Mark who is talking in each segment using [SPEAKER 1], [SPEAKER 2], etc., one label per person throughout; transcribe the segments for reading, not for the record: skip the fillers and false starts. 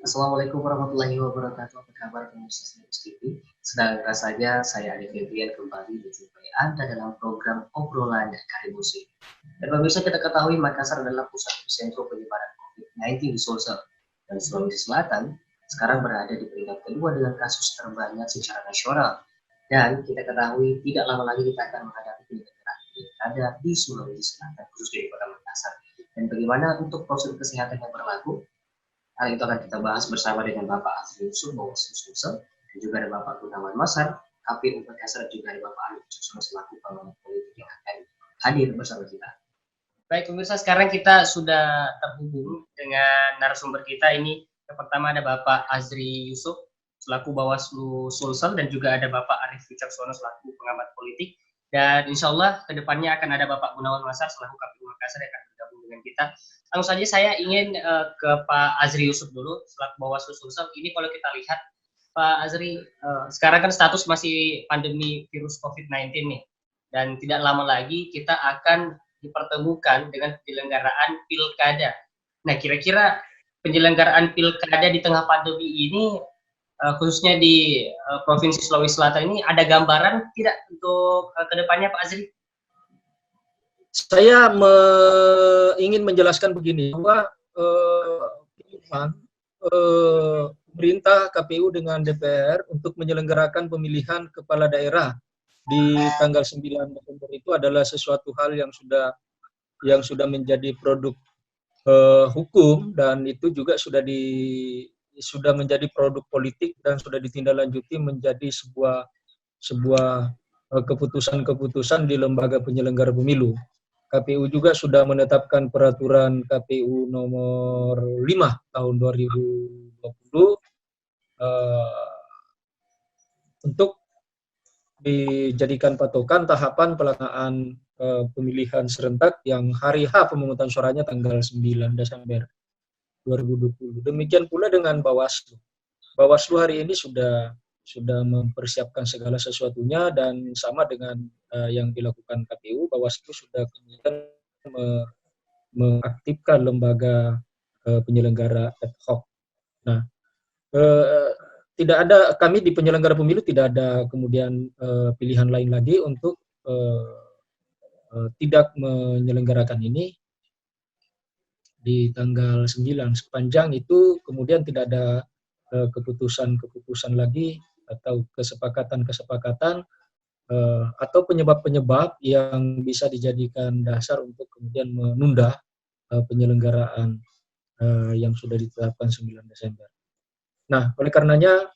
[SPEAKER 1] Assalamualaikum warahmatullahi wabarakatuh. Apa kabar pemirsa Snippers TV? Sedang rasanya saya Adi Febrian kembali menjumpai Anda dalam program obrolan dari musik. Dan pemirsa kita ketahui Makassar adalah pusat epicentrum penyebaran COVID-19 di Sulsel dan Sulawesi Selatan. Sekarang berada di peringkat kedua dengan kasus terbanyak secara nasional. Dan kita ketahui tidak lama lagi kita akan menghadapi penyelenggaraan pilkada di Sulawesi Selatan, khususnya di Kota Makassar. Dan bagaimana untuk prosedur kesehatan yang berlaku? Hal itu akan kita bahas bersama dengan Bapak Azri Yusuf, Bawaslu Sulsel, dan juga ada Bapak Gunawan Masar, KPU Makassar, dan juga ada Bapak Ali Cuksono selaku pengamat politik yang akan hadir bersama kita. Baik pemirsa, sekarang kita sudah terhubung dengan narasumber kita. Ini yang pertama ada Bapak Azri Yusuf selaku Bawaslu Sulsel, dan juga ada Bapak Arif Wicaksono selaku pengamat politik. Dan insya Allah kedepannya akan ada Bapak Gunawan Masar selaku KPU Makassar yang akan bergabung dengan kita. Langsung saja saya ingin ke Pak Azri Yusuf dulu selaku Bawaslu Sulsel. Ini kalau kita lihat Pak Azri, sekarang kan status masih pandemi virus COVID-19 nih, dan tidak lama lagi kita akan dipertemukan dengan penyelenggaraan pilkada. Nah, kira-kira penyelenggaraan pilkada di tengah pandemi ini, khususnya di Provinsi Sulawesi Selatan ini, ada gambaran tidak untuk kedepannya Pak Azri?
[SPEAKER 2] Saya ingin menjelaskan begini, bahwa pemerintah KPU dengan DPR untuk menyelenggarakan pemilihan kepala daerah di tanggal 9 Desember itu adalah sesuatu hal yang sudah menjadi produk hukum, dan itu juga sudah menjadi produk politik dan sudah ditindaklanjuti menjadi sebuah keputusan-keputusan di lembaga penyelenggara pemilu. KPU juga sudah menetapkan peraturan KPU nomor 5 tahun 2020 untuk dijadikan patokan tahapan pelaksanaan pemilihan serentak yang hari H pemungutan suaranya tanggal 9 Desember 2020. Demikian pula dengan Bawaslu. Bawaslu hari ini sudah mempersiapkan segala sesuatunya, dan sama dengan yang dilakukan KPU, Bawaslu sudah kemudian mengaktifkan lembaga penyelenggara ad hoc. Nah, tidak ada, kami di penyelenggara pemilu tidak ada kemudian pilihan lain lagi untuk tidak menyelenggarakan ini di tanggal 9. Sepanjang itu kemudian tidak ada keputusan lagi atau kesepakatan atau penyebab-penyebab yang bisa dijadikan dasar untuk kemudian menunda penyelenggaraan yang sudah ditetapkan 9 Desember. Nah, oleh karenanya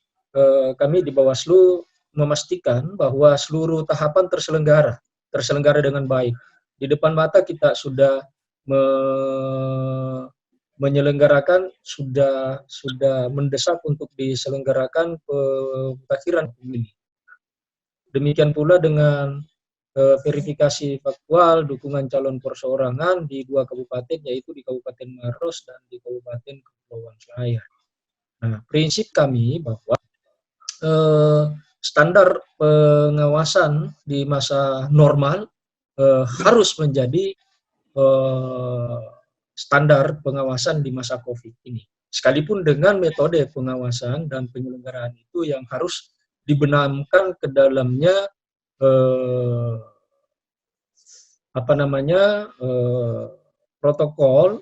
[SPEAKER 2] kami di Bawaslu memastikan bahwa seluruh tahapan terselenggara dengan baik. Di depan mata kita sudah menyelenggarakan, sudah mendesak untuk diselenggarakan pemutakhiran pemilih. Demikian pula dengan verifikasi faktual dukungan calon perseorangan di 2 kabupaten, yaitu di Kabupaten Maros dan di Kabupaten Kepulauan Selayar. Nah, prinsip kami bahwa standar pengawasan di masa normal harus menjadi standar pengawasan di masa COVID ini. Sekalipun dengan metode pengawasan dan penyelenggaraan itu yang harus dibenamkan ke dalamnya protokol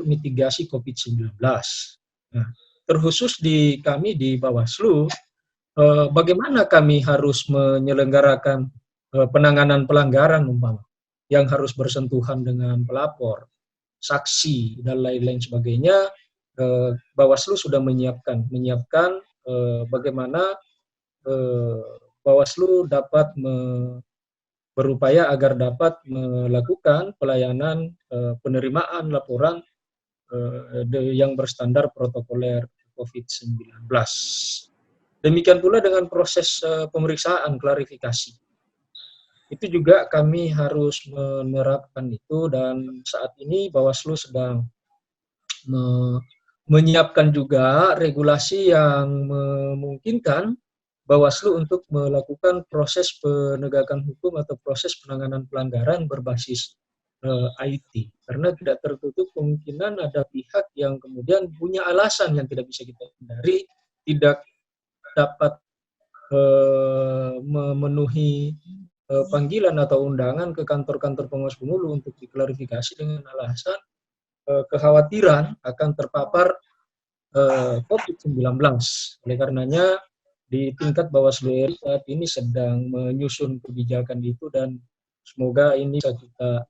[SPEAKER 2] mitigasi COVID-19. Nah, terkhusus di kami di Bawaslu, bagaimana kami harus menyelenggarakan penanganan pelanggaran umpama yang harus bersentuhan dengan pelapor, saksi, dan lain-lain sebagainya. Bawaslu sudah menyiapkan bagaimana Bawaslu dapat berupaya agar dapat melakukan pelayanan penerimaan laporan yang berstandar protokoler COVID-19. Demikian pula dengan proses pemeriksaan klarifikasi. Itu juga kami harus menerapkan itu, dan saat ini Bawaslu sedang menyiapkan juga regulasi yang memungkinkan Bawaslu untuk melakukan proses penegakan hukum atau proses penanganan pelanggaran berbasis IT, karena tidak tertutup kemungkinan ada pihak yang kemudian punya alasan yang tidak bisa kita hindari, tidak dapat memenuhi panggilan atau undangan ke kantor-kantor pengawas pemilu untuk diklarifikasi dengan alasan kekhawatiran akan terpapar COVID-19. Oleh karenanya di tingkat Bawaslu RI saat ini sedang menyusun kebijakan itu, dan semoga ini bisa kita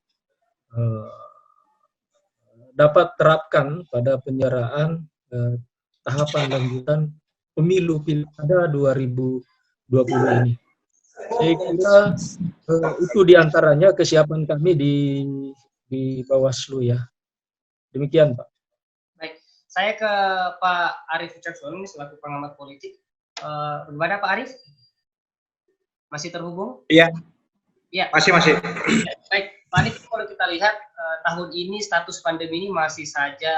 [SPEAKER 2] dapat terapkan pada penyelenggaraan tahapan lanjutan pemilu pilkada 2020 ini. Saya kira itu diantaranya kesiapan kami di Bawaslu ya. Demikian Pak.
[SPEAKER 1] Baik, saya ke Pak Arief Wicaksono selaku pengamat politik. Bagaimana Pak Arief? Masih terhubung?
[SPEAKER 3] Iya.
[SPEAKER 1] Iya.
[SPEAKER 3] Masih.
[SPEAKER 1] Ya, baik, Pak Arief, kalau kita lihat tahun ini status pandemi ini masih saja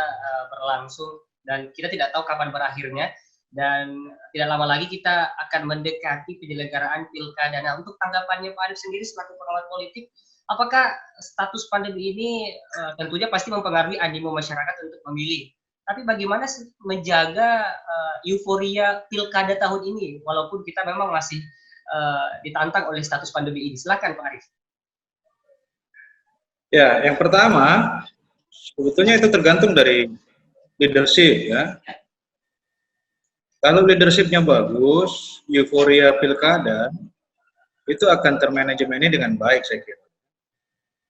[SPEAKER 1] berlangsung dan kita tidak tahu kapan berakhirnya, dan tidak lama lagi kita akan mendekati penyelenggaraan pilkada. Nah, untuk tanggapannya Pak Arief sendiri selaku pengamat politik, apakah status pandemi ini tentunya pasti mempengaruhi animo masyarakat untuk memilih? Tapi bagaimana menjaga euforia pilkada tahun ini, walaupun kita memang masih ditantang oleh status pandemi ini? Silakan Pak Arief.
[SPEAKER 3] Ya, yang pertama sebetulnya itu tergantung dari leadership ya. Kalau leadershipnya bagus, euforia pilkada itu akan termanajemennya dengan baik saya kira.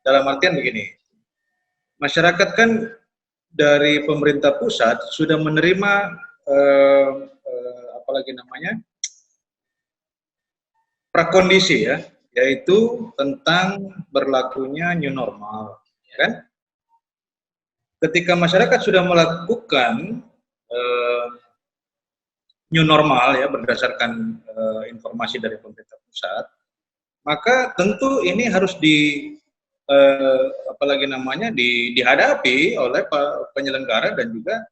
[SPEAKER 3] Dalam artian begini, masyarakat kan dari pemerintah pusat sudah menerima apalagi namanya prakondisi ya, yaitu tentang berlakunya new normal, kan? Ketika masyarakat sudah melakukan new normal ya berdasarkan informasi dari pemerintah pusat, maka tentu ini harus apalagi namanya dihadapi oleh penyelenggara dan juga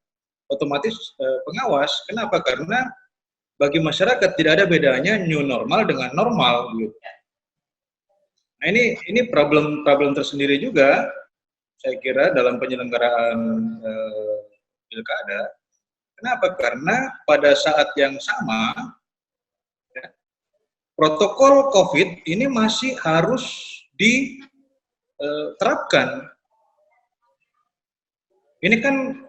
[SPEAKER 3] otomatis pengawas. Kenapa? Karena bagi masyarakat tidak ada bedanya new normal dengan normal gitu. Nah, ini problem tersendiri juga saya kira dalam penyelenggaraan pilkada. Kenapa? Karena pada saat yang sama ya, protokol COVID ini masih harus diterapkan. Ini kan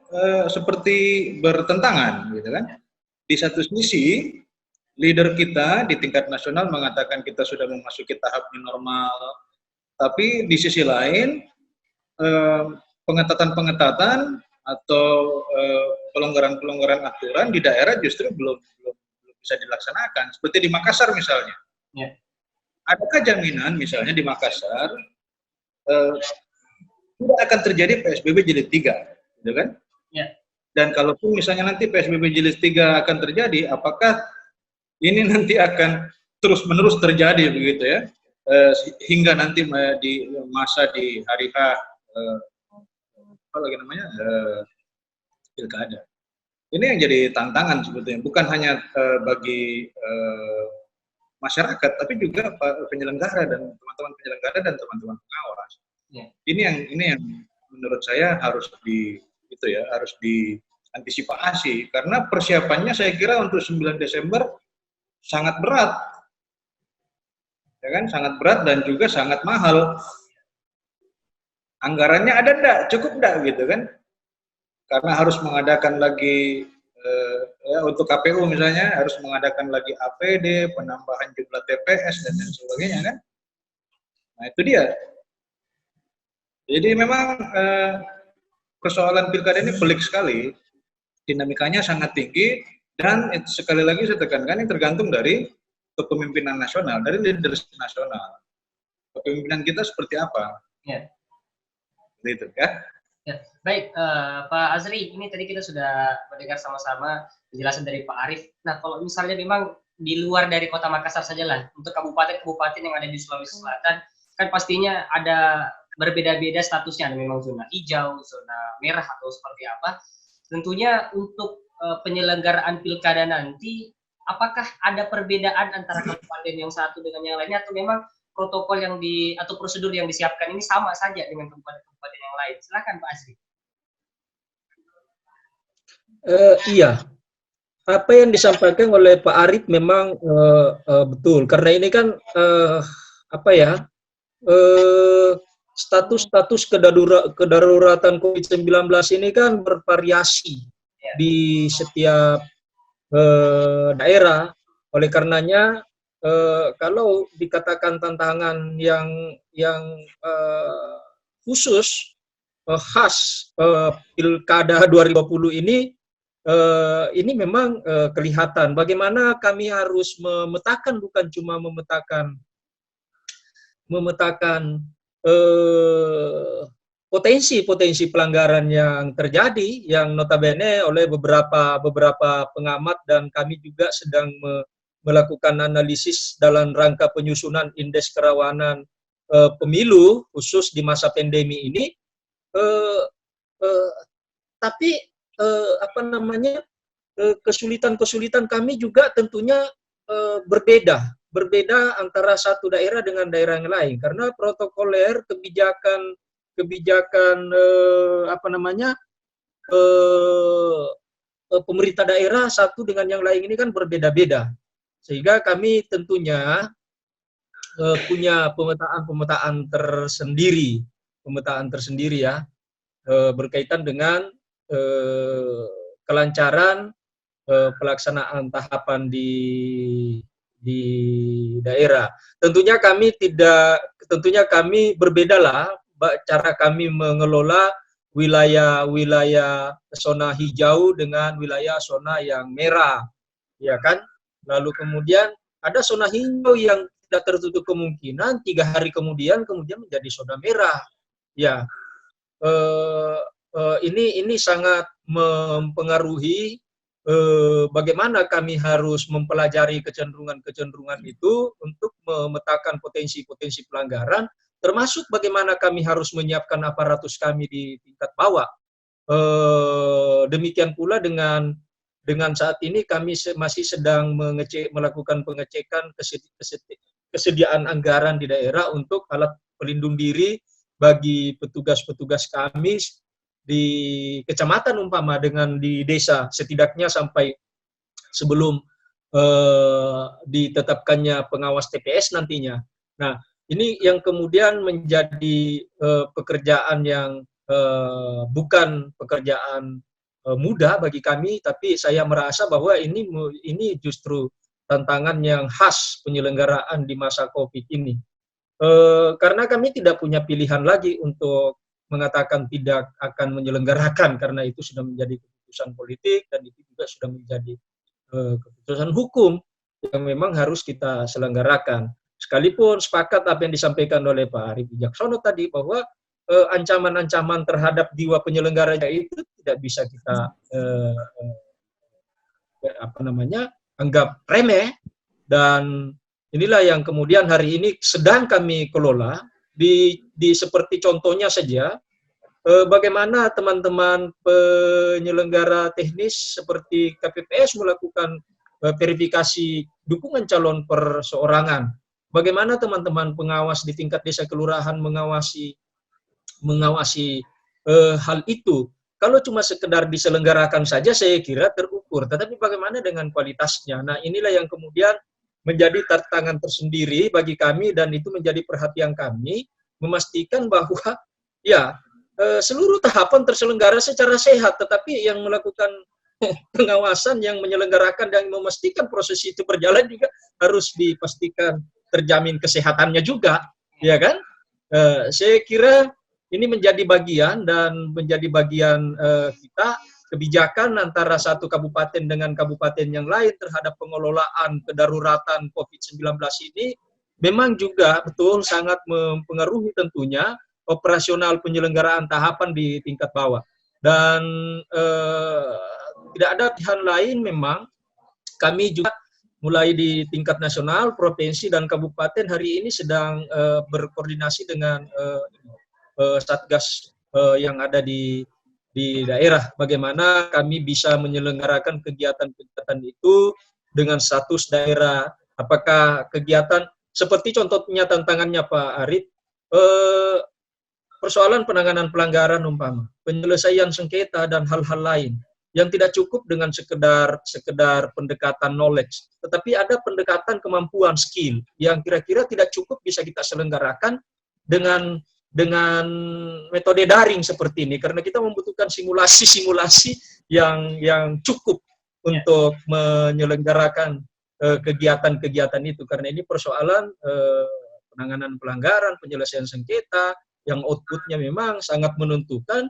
[SPEAKER 3] seperti bertentangan, gitu kan? Di satu sisi, leader kita di tingkat nasional mengatakan kita sudah memasuki tahap new normal, tapi di sisi lain pengetatan atau pelonggaran aturan di daerah justru belum bisa dilaksanakan. Seperti di Makassar misalnya. Ya. Adakah jaminan misalnya di Makassar tidak akan terjadi PSBB jilid 3, gitu kan? Ya. Dan kalaupun misalnya nanti PSBB jilid 3 akan terjadi, apakah ini nanti akan terus-menerus terjadi begitu ya? Hingga nanti di masa di hari H apa lagi namanya pilkada. Ini yang jadi tantangan sebetulnya, bukan hanya bagi masyarakat, tapi juga penyelenggara dan teman-teman penyelenggara dan teman-teman pengawas. Ya. Ini yang menurut saya harus harus diantisipasi, karena persiapannya saya kira untuk 9 Desember sangat berat, ya kan, sangat berat dan juga sangat mahal. Anggarannya ada enggak, cukup enggak gitu kan? Karena harus mengadakan lagi ya untuk KPU misalnya harus mengadakan lagi APD, penambahan jumlah TPS dan lain sebagainya kan? Nah itu dia. Jadi memang persoalan pilkada ini pelik sekali, dinamikanya sangat tinggi dan sekali lagi saya tekankan ini tergantung dari kepemimpinan nasional, dari leadership nasional. Kepemimpinan kita seperti apa? Ya. Gitu ya.
[SPEAKER 1] Ya, baik Pak Azri, ini tadi kita sudah mendengar sama-sama penjelasan dari Pak Arief. Nah, kalau misalnya memang di luar dari Kota Makassar saja lah, untuk kabupaten-kabupaten yang ada di Sulawesi Selatan, kan pastinya ada berbeda-beda statusnya, ada memang zona hijau, zona merah atau seperti apa. Tentunya untuk penyelenggaraan pilkada nanti, apakah ada perbedaan antara kabupaten yang satu dengan yang lainnya, atau memang protokol yang atau prosedur yang disiapkan ini sama saja dengan kabupaten-kabupaten yang lain? Silakan Pak Azri.
[SPEAKER 2] Iya, apa yang disampaikan oleh Pak Arif memang betul, karena ini kan status kedaruratan COVID-19 ini kan bervariasi di setiap daerah. Oleh karenanya kalau dikatakan tantangan yang khusus khas Pilkada 2020 ini memang kelihatan bagaimana kami harus memetakan, bukan cuma memetakan potensi pelanggaran yang terjadi, yang notabene oleh beberapa pengamat dan kami juga sedang melakukan analisis dalam rangka penyusunan indeks kerawanan pemilu khusus di masa pandemi ini. Tapi kesulitan kami juga tentunya berbeda antara satu daerah dengan daerah yang lain, karena protokoler kebijakan pemerintah daerah satu dengan yang lain ini kan berbeda-beda, sehingga kami tentunya punya pemetaan tersendiri ya, berkaitan dengan kelancaran pelaksanaan tahapan di daerah. Tentunya kami berbedalah cara kami mengelola wilayah zona hijau dengan wilayah zona yang merah, ya kan? Lalu kemudian ada zona hijau yang tidak tertutup kemungkinan 3 hari kemudian menjadi zona merah. Ya, ini sangat mempengaruhi bagaimana kami harus mempelajari kecenderungan itu untuk memetakan potensi pelanggaran, termasuk bagaimana kami harus menyiapkan aparatus kami di tingkat bawah. Demikian pula dengan saat ini kami masih sedang melakukan pengecekan kesediaan anggaran di daerah untuk alat pelindung diri bagi petugas-petugas kami di kecamatan umpama dengan di desa, setidaknya sampai sebelum ditetapkannya pengawas TPS nantinya. Nah, ini yang kemudian menjadi pekerjaan yang bukan pekerjaan mudah bagi kami, tapi saya merasa bahwa ini justru tantangan yang khas penyelenggaraan di masa COVID ini. Karena kami tidak punya pilihan lagi untuk mengatakan tidak akan menyelenggarakan, karena itu sudah menjadi keputusan politik dan itu juga sudah menjadi keputusan hukum yang memang harus kita selenggarakan. Sekalipun sepakat apa yang disampaikan oleh Pak Arif Wijaksono tadi, bahwa ancaman-ancaman terhadap jiwa penyelenggaranya itu tidak bisa kita anggap remeh, dan inilah yang kemudian hari ini sedang kami kelola. Di seperti contohnya saja, bagaimana teman-teman penyelenggara teknis seperti KPPS melakukan verifikasi dukungan calon perseorangan. Bagaimana teman-teman pengawas di tingkat desa kelurahan mengawasi hal itu. Kalau cuma sekedar diselenggarakan saja saya kira terukur, tetapi bagaimana dengan kualitasnya? Nah, inilah yang kemudian menjadi tantangan tersendiri bagi kami, dan itu menjadi perhatian kami, memastikan bahwa ya seluruh tahapan terselenggara secara sehat, tetapi yang melakukan pengawasan, yang menyelenggarakan dan memastikan proses itu berjalan juga harus dipastikan terjamin kesehatannya juga, ya kan? Saya kira ini menjadi bagian kita, kebijakan antara satu kabupaten dengan kabupaten yang lain terhadap pengelolaan kedaruratan COVID-19 ini memang juga betul sangat mempengaruhi tentunya operasional penyelenggaraan tahapan di tingkat bawah. Dan tidak ada pilihan lain, memang kami juga mulai di tingkat nasional, provinsi, dan kabupaten hari ini sedang berkoordinasi dengan Satgas yang ada di daerah, bagaimana kami bisa menyelenggarakan kegiatan-kegiatan itu dengan status daerah. Apakah kegiatan seperti contohnya tantangannya Pak Arif, persoalan penanganan pelanggaran umpama, penyelesaian sengketa dan hal-hal lain yang tidak cukup dengan sekedar pendekatan knowledge, tetapi ada pendekatan kemampuan skill yang kira-kira tidak cukup bisa kita selenggarakan dengan metode daring seperti ini, karena kita membutuhkan simulasi-simulasi yang cukup untuk menyelenggarakan kegiatan-kegiatan itu, karena ini persoalan penanganan pelanggaran, penyelesaian sengketa yang outputnya memang sangat menentukan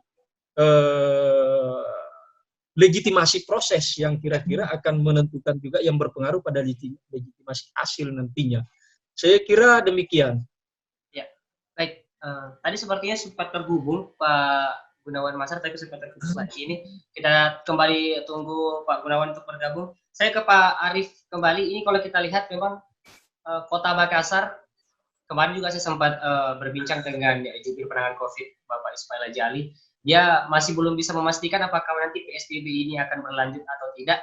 [SPEAKER 2] legitimasi proses yang kira-kira akan menentukan juga yang berpengaruh pada legitimasi hasil nantinya. Saya kira demikian.
[SPEAKER 1] Ya, baik. Tadi sepertinya sempat terhubung Pak Gunawan Masar, tapi sempat terputus lagi. Ini kita kembali tunggu Pak Gunawan untuk bergabung. Saya ke Pak Arif kembali. Ini kalau kita lihat memang Kota Makassar, kemarin juga saya sempat berbincang dengan jubir penanganan COVID Bapak Ismail Jali. Dia masih belum bisa memastikan apakah nanti PSBB ini akan berlanjut atau tidak.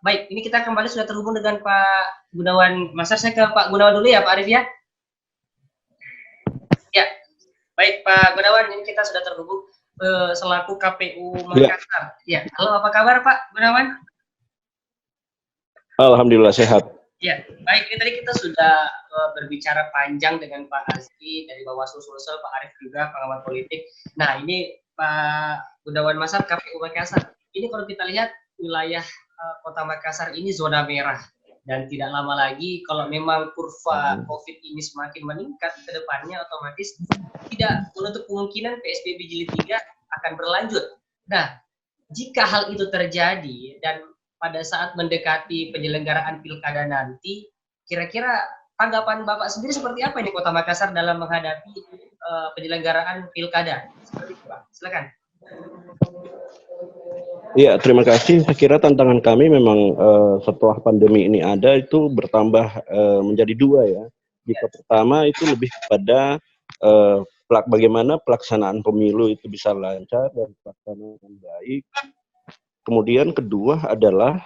[SPEAKER 1] Baik, ini kita kembali sudah terhubung dengan Pak Gunawan Masar. Saya ke Pak Gunawan dulu ya, Pak Arif ya. Ya, baik Pak Gunawan, ini kita sudah terhubung selaku KPU Makassar. Ya, halo, apa kabar Pak Gunawan?
[SPEAKER 4] Alhamdulillah sehat.
[SPEAKER 1] Ya, baik. Ini tadi kita sudah berbicara panjang dengan Pak Azki dari Bawaslu Sulsel, Pak Arif juga pengamat politik. Nah, ini Pak Gunawan Masar, KPU Makassar. Ini kalau kita lihat wilayah Kota Makassar ini zona merah. Dan tidak lama lagi kalau memang kurva COVID ini semakin meningkat ke depannya, otomatis tidak menutup kemungkinan PSBB jilid 3 akan berlanjut. Nah, jika hal itu terjadi dan pada saat mendekati penyelenggaraan pilkada nanti, kira-kira tanggapan Bapak sendiri seperti apa ini Kota Makassar dalam menghadapi penyelenggaraan pilkada? Seperti itu, Pak. Silakan.
[SPEAKER 4] Iya, terima kasih. Saya kira tantangan kami memang setelah pandemi ini ada itu bertambah menjadi dua ya. Jika pertama itu lebih kepada bagaimana pelaksanaan pemilu itu bisa lancar dan pelaksanaan dengan baik. Kemudian kedua adalah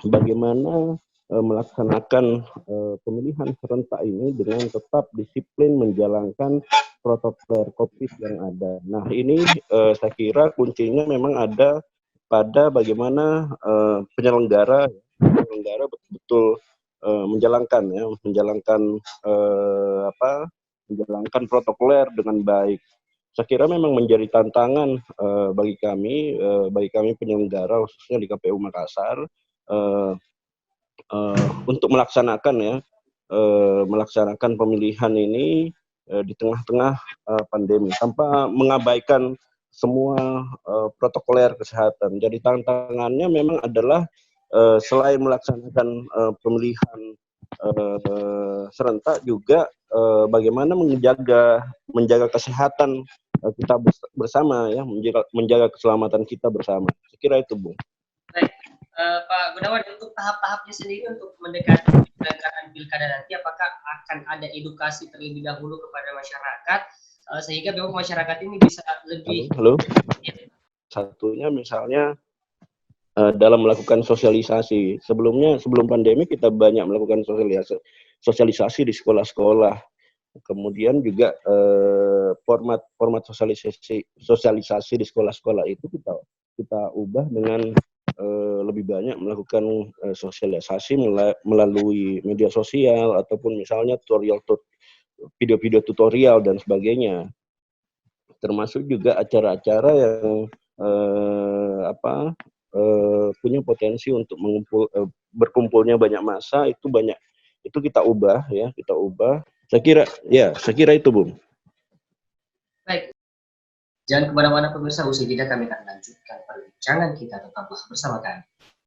[SPEAKER 4] bagaimana melaksanakan pemilihan serentak ini dengan tetap disiplin menjalankan protokol COVID yang ada. Nah ini saya kira kuncinya memang ada pada bagaimana penyelenggara betul-betul menjalankan protokoler dengan baik. Saya kira memang menjadi tantangan bagi kami penyelenggara khususnya di KPU Makassar untuk melaksanakan pemilihan ini di tengah-tengah pandemi tanpa mengabaikan semua protokoler kesehatan. Jadi tantangannya memang adalah selain melaksanakan pemilihan serentak juga bagaimana menjaga kesehatan kita bersama ya, menjaga keselamatan kita bersama. Saya kira itu, Bung.
[SPEAKER 1] Baik, Pak Gunawan, untuk tahap-tahapnya sendiri untuk mendekati penyelenggaraan pilkada nanti, apakah akan ada edukasi terlebih dahulu kepada masyarakat sehingga memang masyarakat ini bisa lebih.
[SPEAKER 4] Halo. Satunya misalnya dalam melakukan sosialisasi. Sebelum pandemi kita banyak melakukan sosialisasi di sekolah-sekolah. Kemudian juga format sosialisasi di sekolah-sekolah itu kita ubah dengan lebih banyak melakukan sosialisasi melalui media sosial ataupun misalnya video-video tutorial dan sebagainya. Termasuk juga acara-acara yang punya potensi untuk berkumpulnya banyak massa, itu kita ubah. Saya kira itu, Bung.
[SPEAKER 1] Baik. Jangan kemana-mana pemirsa, usai jeda kami akan lanjutkan perbincangan kita, tetaplah bersama kami.